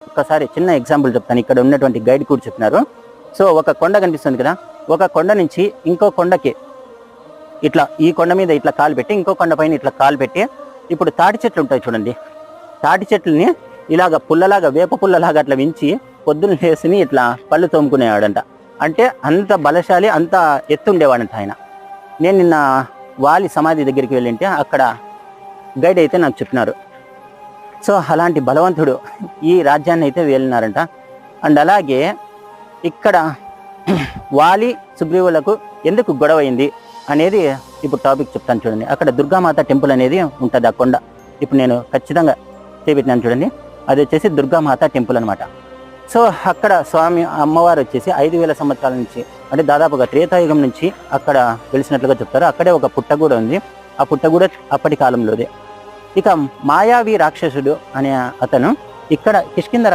ఒక్కసారి చిన్న ఎగ్జాంపుల్ చెప్తాను. ఇక్కడ ఉన్నటువంటి గైడ్ కూడా చెప్పినారు. సో ఒక కొండ కనిపిస్తుంది కదా, ఒక కొండ నుంచి ఇంకో కొండకి ఇట్లా ఈ కొండ మీద ఇట్లా కాలు పెట్టి ఇంకో కొండ పైన ఇట్లా కాలు పెట్టి, ఇప్పుడు తాటి చెట్లు ఉంటాయి చూడండి, తాటి చెట్లని ఇలాగ పుల్లలాగా వేప పుల్లలాగా అట్లా వించి పొద్దున్న లేసి ఇట్లా పళ్ళు తోముకునేవాడంట. అంటే అంత బలశాలి, అంత ఎత్తుండేవాడంట ఆయన. నేను నిన్న వాలి సమాధి దగ్గరికి వెళ్ళింటే అక్కడ గైడ్ అయితే నాకు చెప్పినారు. సో అలాంటి బలవంతుడు ఈ రాజ్యాన్ని అయితే వెళ్ళినారంట. అండ్ అలాగే ఇక్కడ వాలి సుగ్రీవులకు ఎందుకు గొడవ అయింది అనేది ఇప్పుడు టాపిక్ చెప్తాను చూడండి. అక్కడ దుర్గామాత టెంపుల్ అనేది ఉంటుంది ఆ కొండ. ఇప్పుడు నేను ఖచ్చితంగా చేపెట్టినాను చూడండి, అది వచ్చేసి దుర్గామాత టెంపుల్ అనమాట. సో అక్కడ స్వామి అమ్మవారు వచ్చేసి 5000 సంవత్సరాల నుంచి, అంటే దాదాపుగా త్రేతాయుగం నుంచి అక్కడ వెలిసినట్లుగా చెప్తారు. అక్కడే ఒక పుట్ట కూడా ఉంది. ఆ పుట్ట కూడా అప్పటి కాలంలోదే. ఇక మాయావి రాక్షసుడు అనే అతను ఇక్కడ కిష్కింధ